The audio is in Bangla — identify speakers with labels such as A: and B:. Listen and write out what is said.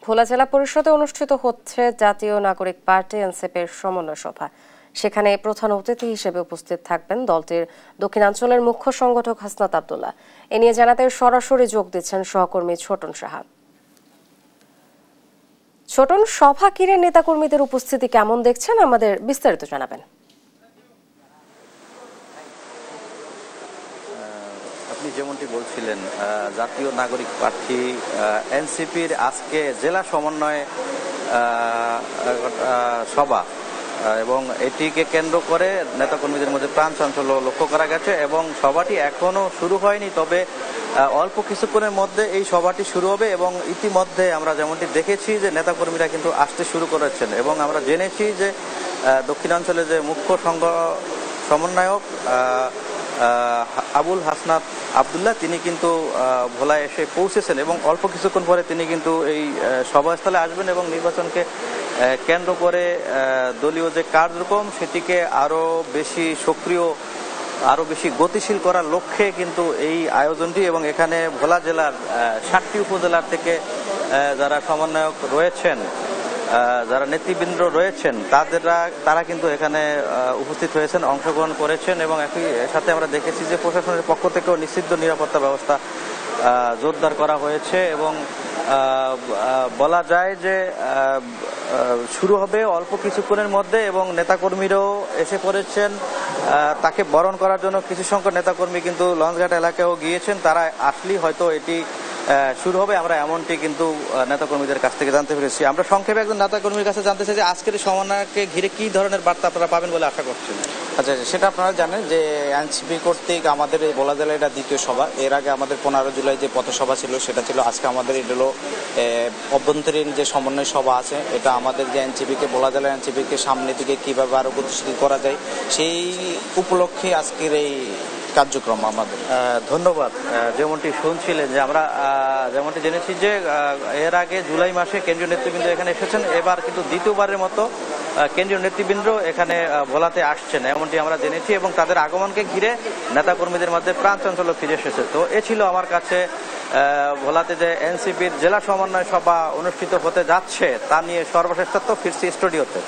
A: ভোলা জেলা পরিষদে অনুষ্ঠিত হচ্ছে জাতীয় নাগরিক পার্টি এনসিপির সমন্বয় সভা। সেখানে প্রধান অতিথি হিসেবে উপস্থিত থাকবেন দলটির দক্ষিণাঞ্চলের মুখ্য সংগঠক হাসনাত আব্দুল্লাহ। এ নিয়ে জানাতে সরাসরি যোগ দিচ্ছেন সহকর্মী ছোটন সাহা। ছোটন, সভা ঘিরে নেতাকর্মীদের উপস্থিতি কেমন দেখছেন, আমাদের বিস্তারিত জানাবেন।
B: আপনি যেমনটি বলছিলেন, জাতীয় নাগরিক পার্টি এনসিপির আজকে জেলা সমন্বয় সভা এবং এটিকে কেন্দ্র করে নেতাকর্মীদের মধ্যে প্রাণ চাঞ্চল্য লক্ষ্য করা গেছে এবং সভাটি এখনো শুরু হয়নি, তবে অল্প কিছুক্ষণের মধ্যে এই সভাটি শুরু হবে এবং ইতিমধ্যে আমরা যেমনটি দেখেছি যে নেতাকর্মীরা কিন্তু আসতে শুরু করেছেন এবং আমরা জেনেছি যে দক্ষিণাঞ্চলে যে মুখ্য সমন্বয়ক আবুল হাসনাত আব্দুল্লাহ তিনি কিন্তু ভোলায় এসে পৌঁছেছেন এবং অল্প কিছুক্ষণ পরে তিনি কিন্তু এই সভাস্থলে আসবেন এবং নির্বাচনকে কেন্দ্র করে দলীয় যে কার্যক্রম সেটিকে আরো বেশি সক্রিয়, আরো বেশি গতিশীল করার লক্ষ্যে কিন্তু এই আয়োজনটি এবং এখানে ভোলা জেলার 7টি উপজেলার থেকে যারা সমন্বয়ক রয়েছেন, যারা নেতৃবৃন্দ রয়েছেন তারা কিন্তু এখানে উপস্থিত হয়েছেন, অংশগ্রহণ করেছেন এবং একই সাথে আমরা দেখেছি যে প্রশাসনের পক্ষ থেকেও নিষিদ্ধ নিরাপত্তা ব্যবস্থা জোরদার করা হয়েছে এবং বলা যায় যে শুরু হবে অল্প কিছুক্ষণের মধ্যে এবং নেতাকর্মীরাও এসে পড়েছেন। তাকে বরণ করার জন্য কিছু সংখ্যক নেতাকর্মী কিন্তু লঞ্চঘাট এলাকায়ও গিয়েছেন, তারা আসলেই হয়তো এটি শুরু হবে, আমরা এমনটি কিন্তু নেতাকর্মীদের কাছ থেকে জানতে পেরেছি। আমরা সংক্ষেপে একজন নেতাকর্মীর কাছে জানতে চাই যে আজকের সমন্বয়কে ঘিরে কি ধরনের বার্তা আপনারা পাবেন বলে আশা করছেন।
C: আচ্ছা, সেটা আপনারা জানেন যে এনসিপি কর্তৃক আমাদের এই ভোলা জেলায় এটা দ্বিতীয় সভা। এর আগে আমাদের 15 জুলাই যে পথসভা ছিল সেটা ছিল, আজকে আমাদের এটা হলো অভ্যন্তরীণ যে সমন্বয় সভা আছে। এটা আমাদের যে এনসিপিকে, ভোলা জেলার এনসিপিকে সামনের দিকে কিভাবে আরো গতিশীল করা যায় সেই উপলক্ষে আজকের এই কার্যক্রম আমাদের।
B: ধন্যবাদ। যেমনটি শুনছিলেন যে আমরা যেমনটি জেনেছি যে এর আগে জুলাই মাসে কেন্দ্রীয় নেতৃবৃন্দ এখানে এসেছেন, এবার কিন্তু দ্বিতীয়বারের মতো কেন্দ্রীয় নেতৃবৃন্দ এখানে ভোলাতে আসছেন এমনটি আমরা জেনেছি এবং তাদের আগমনকে ঘিরে নেতাকর্মীদের মধ্যে প্রাণ চাঞ্চল্য ফিরে এসেছে। তো এ ছিল আমার কাছে ভোলাতে যে এনসিপির জেলা সমন্বয় সভা অনুষ্ঠিত হতে যাচ্ছে তা নিয়ে সর্বশেষ তথ্য। ফিরছি স্টুডিওতে।